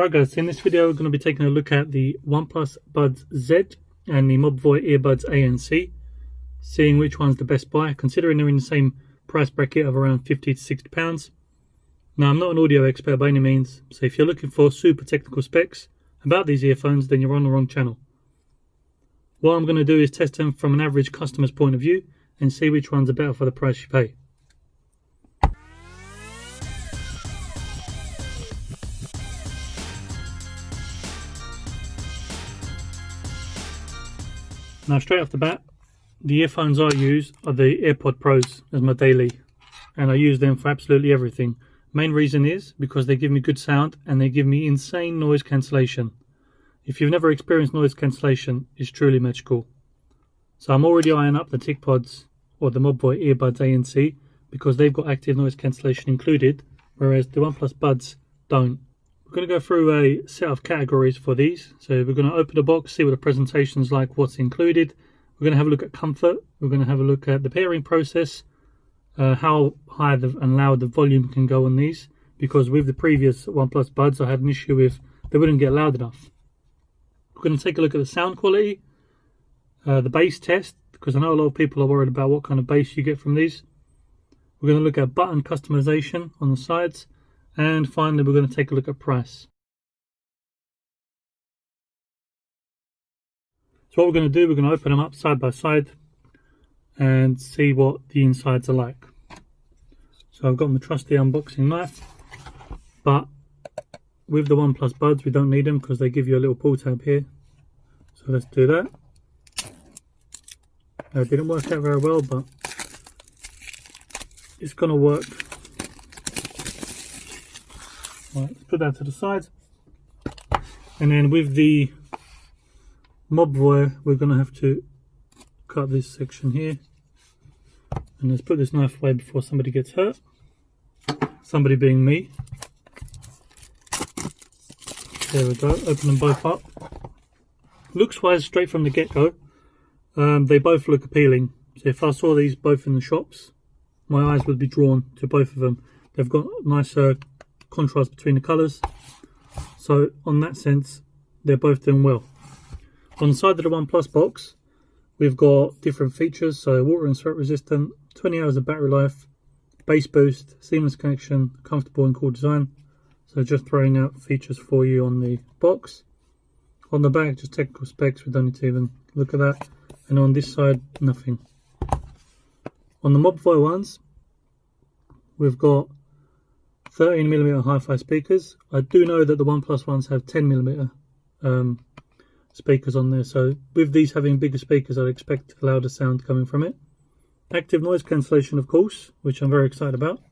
Right guys, in this video we're going to be taking a look at the OnePlus Buds Z and the Mobvoi earbuds ANC, seeing which one's the best buy, considering they're in the same price bracket of around £50 to £60. Now, I'm not an audio expert by any means, so if you're looking for super technical specs about these earphones, then you're on the wrong channel. What I'm going to do is test them from an average customer's point of view and see which ones are better for the price you pay. Now, straight off the bat, the earphones I use are the AirPod Pros as my daily, and I use them for absolutely everything. Main reason is because they give me good sound and they give me insane noise cancellation. If you've never experienced noise cancellation, it's truly magical. So I'm already eyeing up the TicPods or the Mobvoi earbuds ANC because they've got active noise cancellation included, whereas the OnePlus Buds don't. We're going to go through a set of categories for these. So we're going to open the box, see what the presentation's like, what's included. We're going to have a look at comfort. We're going to have a look at the pairing process, how high and loud the volume can go on these, because with the previous OnePlus Buds I had an issue with they wouldn't get loud enough. We're going to take a look at the sound quality, the bass test, because I know a lot of people are worried about what kind of bass you get from these. We're going to look at button customization on the sides, and finally we're going to take a look at price. So what we're going to do, we're going to open them up side by side and see what the insides are like. So I've got my trusty unboxing knife, but with the OnePlus Buds we don't need them because they give you a little pull tab here. So let's do that. It didn't work out very well, but it's going to work. Right, let's put that to the side. And then with the Mobvoi, we're going to have to cut this section here. And let's put this knife away before somebody gets hurt. Somebody being me. There we go, open them both up. Looks wise, straight from the get-go, they both look appealing. So if I saw these both in the shops, my eyes would be drawn to both of them. They've got nice contrast between the colours. So on that sense, they're both doing well. On the side of the OnePlus box, we've got different features. So water and sweat resistant, 20 hours of battery life, bass boost, seamless connection, comfortable and cool design. So just throwing out features for you on the box. On the back, just technical specs, we don't need to even look at that. And on this side, nothing. On the Mobvoi ones, we've got 13mm hi-fi speakers. I do know that the OnePlus ones have 10mm speakers on there. So with these having bigger speakers, I'd expect louder sound coming from it. Active noise cancellation, of course, which I'm very excited about.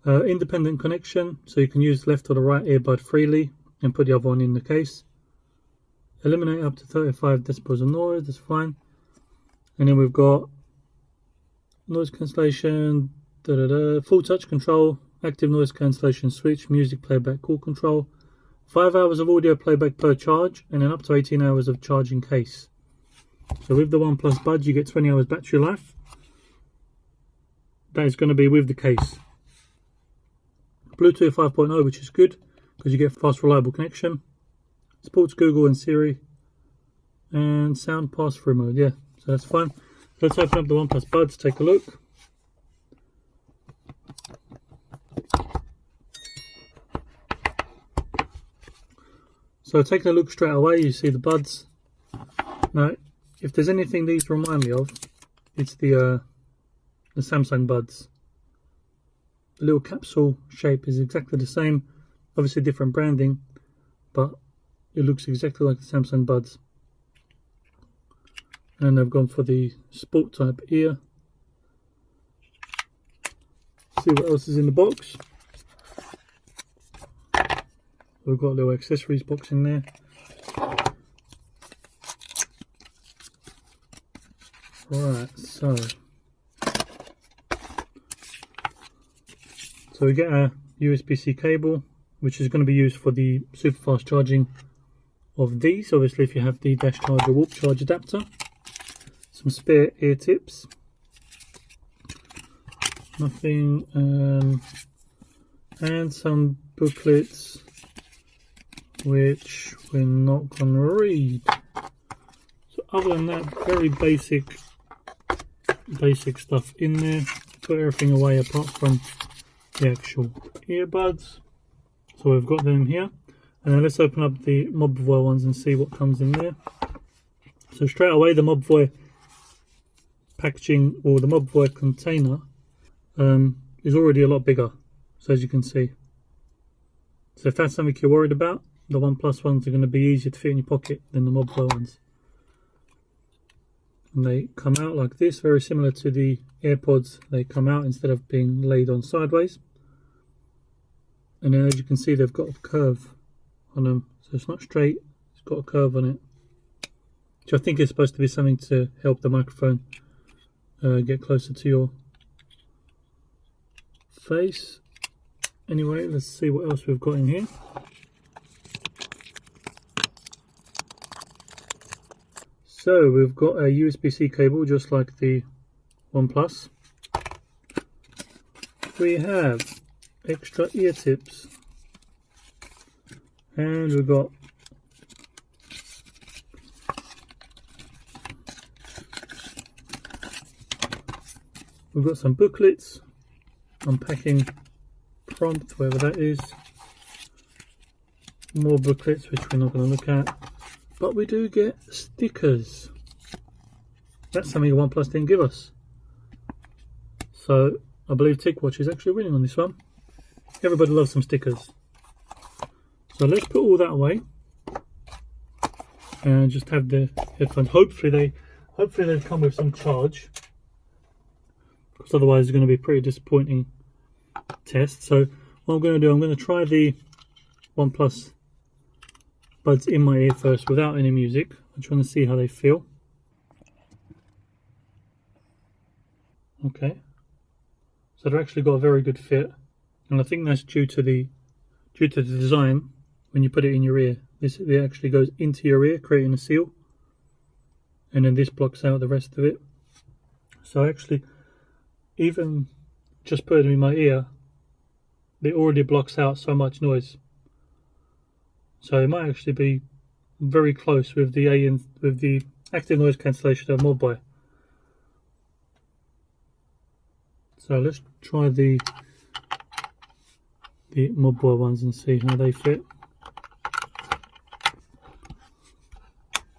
Independent connection, so you can use left or the right earbud freely and put the other one in the case. Eliminate up to 35 decibels of noise, that's fine. And then we've got noise cancellation, full touch control, active noise cancellation switch, music playback, call control, 5 hours of audio playback per charge, and then up to 18 hours of charging case. So with the OnePlus Buds you get 20 hours battery life. That is going to be with the case. Bluetooth 5.0, which is good because you get fast reliable connection. Supports Google and Siri, and sound pass-through mode. Yeah, so that's fine. Let's open up the OnePlus Buds, take a look. So taking a look straight away, you see the Buds. Now, if there's anything these remind me of, it's the Samsung Buds. The little capsule shape is exactly the same, obviously different branding, but it looks exactly like the Samsung Buds. And I've gone for the sport type ear. See what else is in the box. We've got a little accessories box in there. Right, so we get a USB-C cable, which is going to be used for the super fast charging of these. Obviously, if you have the dash charge or warp charge adapter. Some spare ear tips. Nothing. And some booklets which we're not going to read. So other than that, very basic stuff in there. Put everything away apart from the actual earbuds. So we've got them here. And then let's open up the Mobvoi ones and see what comes in there. So straight away, the Mobvoi packaging, or the Mobvoi container, is already a lot bigger. So as you can see. So if that's something you're worried about, the OnePlus ones are going to be easier to fit in your pocket than the Mobvoi ones. And they come out like this, very similar to the AirPods. They come out instead of being laid on sideways. And then as you can see, they've got a curve on them. So it's not straight, it's got a curve on it. Which I think is supposed to be something to help the microphone get closer to your face. Anyway, let's see what else we've got in here. So we've got a USB-C cable, just like the OnePlus. We have extra ear tips, and we've got some booklets, unpacking prompt, wherever that is, more booklets which we're not going to look at, but we do get stickers. That's something OnePlus didn't give us. So I believe TicWatch is actually winning on this one. Everybody loves some stickers. So let's put all that away and just have the headphones. Hopefully they come with some charge, because otherwise it's going to be a pretty disappointing test. So what I'm going to do, I'm going to try the OnePlus buds in my ear first without any music. I'm trying to see how they feel. Okay, so they've actually got a very good fit, and I think that's due to the design. When you put it in your ear, it actually goes into your ear, creating a seal, and then this blocks out the rest of it. So actually, even just putting them in my ear, it already blocks out so much noise. So it might actually be very close with the active noise cancellation of Mobvoi. So let's try the Mobvoi ones and see how they fit.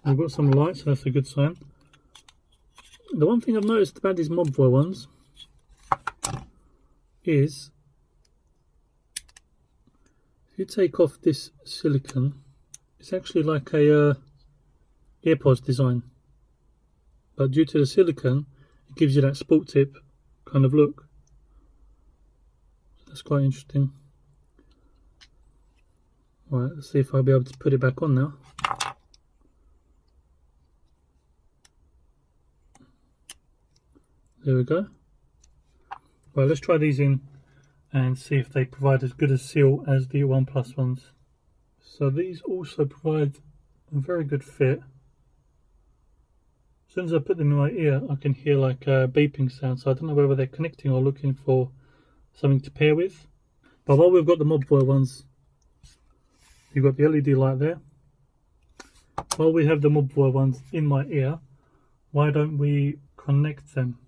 We've got some light, so that's a good sign. The one thing I've noticed about these Mobvoi ones is, if you take off this silicone, it's actually like a AirPods design, but due to the silicone, it gives you that sport tip kind of look. That's quite interesting. Alright, let's see if I'll be able to put it back on now. There we go. Well, let's try these in and see if they provide as good a seal as the OnePlus ones. So these also provide a very good fit. As soon as I put them in my ear, I can hear like a beeping sound, so I don't know whether they're connecting or looking for something to pair with. But while we've got the Mobvoi ones, you've got the LED light there. While we have the Mobvoi ones in my ear, why don't we connect them?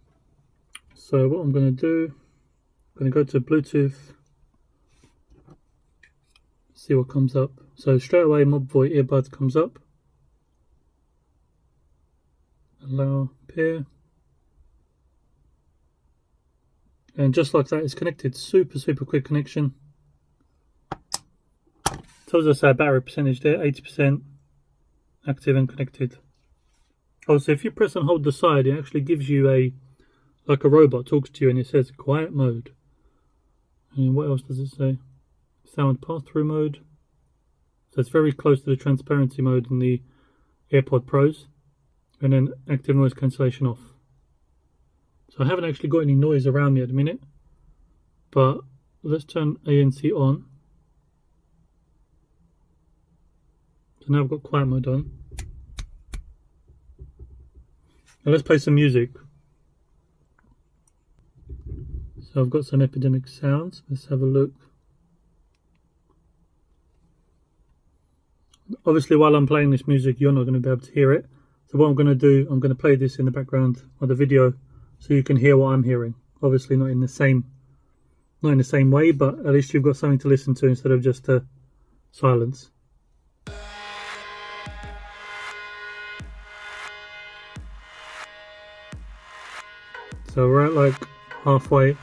So what I'm going to do, I'm going to go to Bluetooth, see what comes up. So straight away Mobvoi earbuds comes up. Allow pair. And just like that, it's connected. Super quick connection. Tells us our battery percentage there, 80%, active and connected. Also, if you press and hold the side, it actually gives you like a robot talks to you, and it says quiet mode. And what else does it say? Sound pass-through mode. So it's very close to the transparency mode in the AirPod Pros. And then active noise cancellation off. So I haven't actually got any noise around me at the minute, but let's turn ANC on. So now I've got quiet mode on. Now let's play some music. So I've got some epidemic sounds. Let's have a look. obviously while I'm playing this music, you're not going to be able to hear it. So what I'm going to do, I'm going to play this in the background of the video so you can hear what I'm hearing. Obviously not in the same way, but at least you've got something to listen to instead of just silence. So we're at like halfway.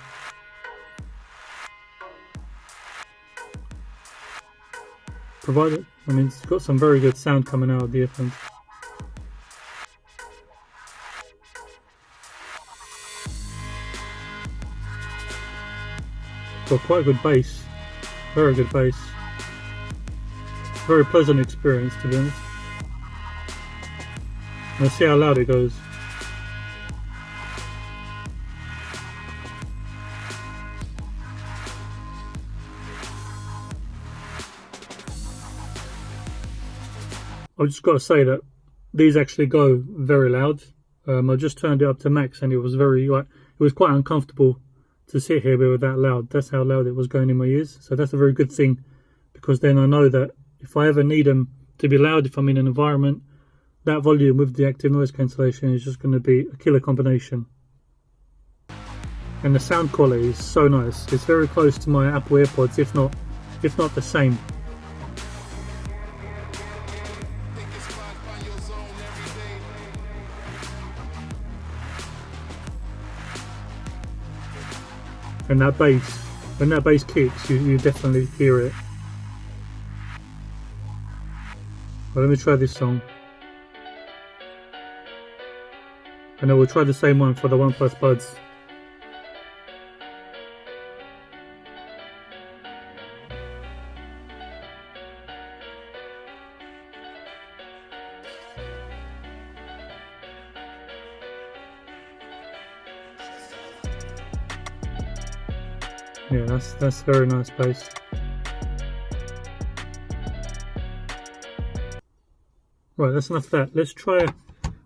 Provided, I mean, it's got some very good sound coming out of the earphones. Got quite a good bass, very good bass. Very pleasant experience, to be honest. Let's see how loud it goes. I've just got to say that these actually go very loud. I just turned it up to max and it was quite uncomfortable to sit here with that loud. That's how loud it was going in my ears. So that's a very good thing, because then I know that if I ever need them to be loud, if I'm in an environment, that volume with the active noise cancellation is just going to be a killer combination. And the sound quality is so nice. It's very close to my Apple AirPods, if not the same. And that bass, when that bass kicks, you definitely hear it. Well, let me try this song. And then we'll try the same one for the OnePlus Buds. Yeah, that's very nice bass. Right, that's enough of that. Let's try,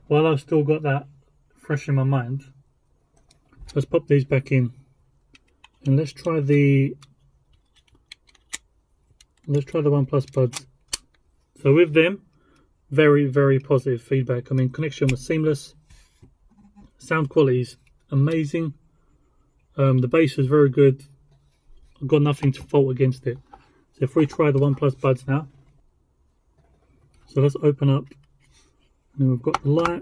while I've still got that fresh in my mind, let's pop these back in. And let's try the OnePlus Buds. So with them, very, very positive feedback. I mean, connection was seamless. Sound quality is amazing. The bass was very good. I've got nothing to fault against it. So if we try the OnePlus Buds now. So let's open up. And then we've got the light.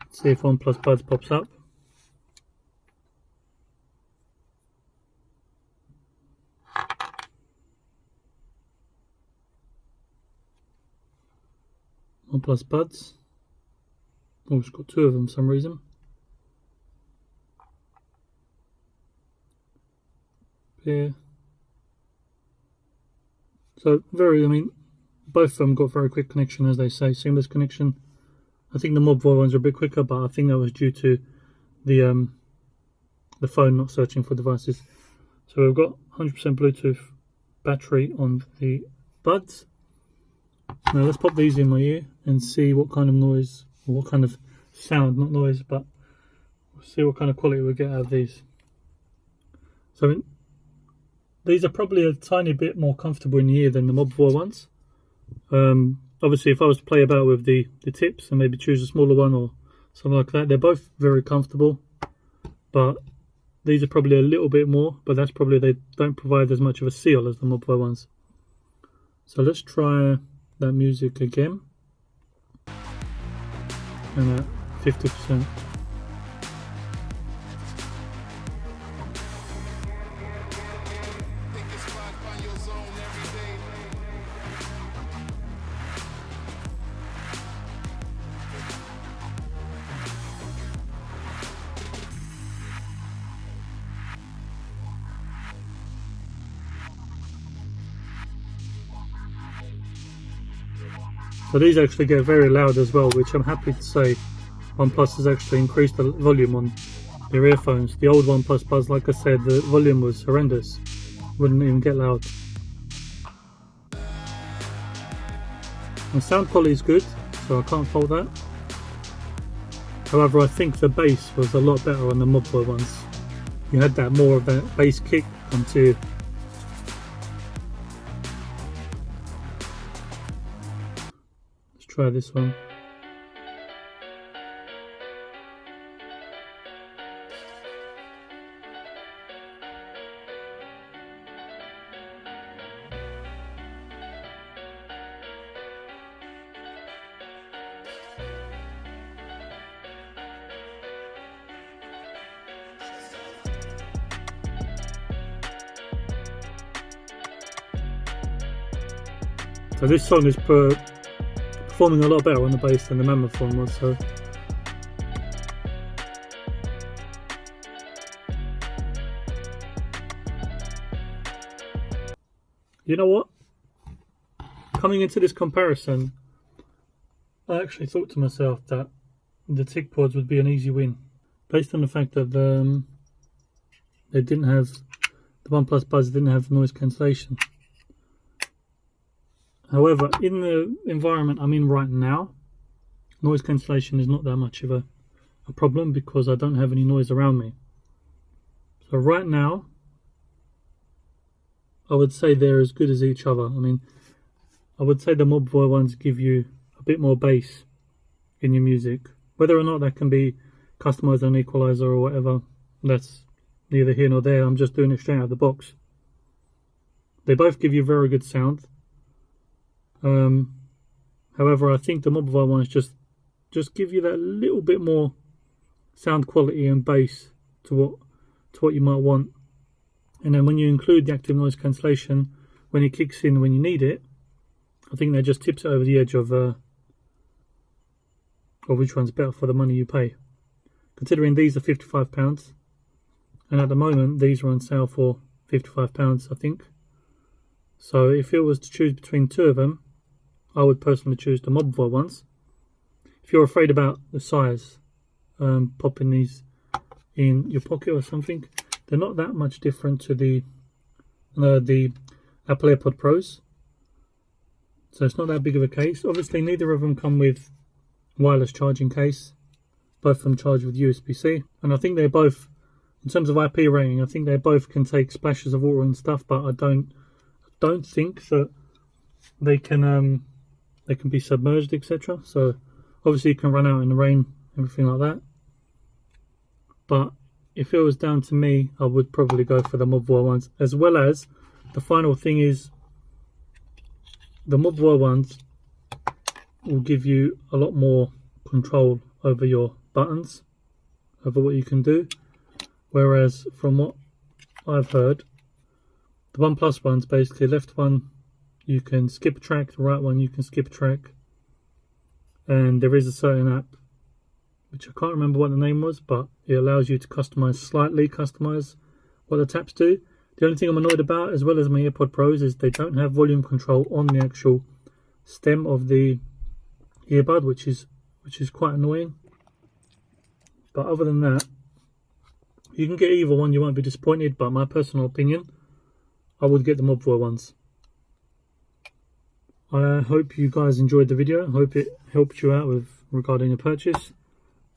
Let's see if OnePlus Buds pops up. OnePlus Buds. Oh, it's got two of them for some reason. Yeah. So I mean, both of them got very quick connection, as they say, seamless connection. I think the Mobvoi ones are a bit quicker, but I think that was due to the phone not searching for devices. So we've got 100% Bluetooth battery on the Buds. Now let's pop these in my ear and see what kind of noise, or what kind of sound, not noise, but we'll see what kind of quality we get out of these. So these are probably a tiny bit more comfortable in the ear than the Mobvoi ones. Obviously, if I was to play about with the tips and maybe choose a smaller one or something like that, they're both very comfortable. But these are probably a little bit more, but that's probably they don't provide as much of a seal as the Mobvoi ones. So let's try that music again. And at 50%. So these actually get very loud as well, which I'm happy to say OnePlus has actually increased the volume on their earphones. The old OnePlus Buds, like I said, the volume was horrendous. Wouldn't even get loud. The sound quality is good, so I can't fault that. However, I think the bass was a lot better on the Mobvoi ones. You had that more of that bass kick onto try this one. So this song is performing a lot better on the bass than the Mammoth one was. So you know what? Coming into this comparison, I actually thought to myself that the TicPods would be an easy win, based on the fact that they didn't have, the OnePlus Buds didn't have noise cancellation. However, in the environment I'm in right now, noise cancellation is not that much of a problem because I don't have any noise around me. So right now, I would say they're as good as each other. I mean, I would say the Mobvoi ones give you a bit more bass in your music. Whether or not that can be customized on equalizer or whatever, that's neither here nor there. I'm just doing it straight out of the box. They both give you very good sound. However, I think the Mobvoi ones just give you that little bit more sound quality and bass to what you might want. And then when you include the active noise cancellation, when it kicks in when you need it, I think that just tips it over the edge of which one's better for the money you pay. Considering these are £55, and at the moment these are on sale for £55, I think. So if it was to choose between two of them, I would personally choose the Mobvoi ones. If you're afraid about the size, popping these in your pocket or something, they're not that much different to the Apple AirPod Pros. So it's not that big of a case. Obviously, neither of them come with wireless charging case. Both of them charge with USB-C. And I think they're both, in terms of IP rating, I think they both can take splashes of water and stuff, but I don't think that they can be submerged, etc. So obviously you can run out in the rain, everything like that. But if it was down to me, I would probably go for the Mobvoi ones. As well as, the final thing is, the Mobvoi ones will give you a lot more control over your buttons, over what you can do. Whereas from what I've heard, the OnePlus ones, basically, left one you can skip a track, the right one you can skip a track. And there is a certain app, which I can't remember what the name was, but it allows you to slightly customize what the taps do. The only thing I'm annoyed about, as well as my AirPod Pros, is they don't have volume control on the actual stem of the earbud, which is quite annoying. But other than that, you can get either one, you won't be disappointed. But my personal opinion, I would get the Mobvoi ones. I hope you guys enjoyed the video. I hope it helped you out regarding the purchase.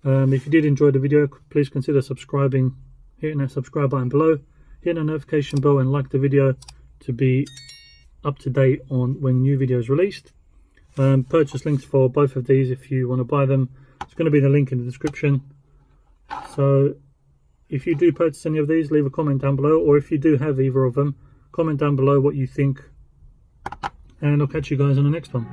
If you did enjoy the video, please consider subscribing, hitting that subscribe button below, hit the notification bell and like the video to be up to date on when new video is released. Purchase links for both of these if you want to buy them. It's going to be the link in the description. So if you do purchase any of these, leave a comment down below, or if you do have either of them, comment down below what you think, and I'll catch you guys on the next one.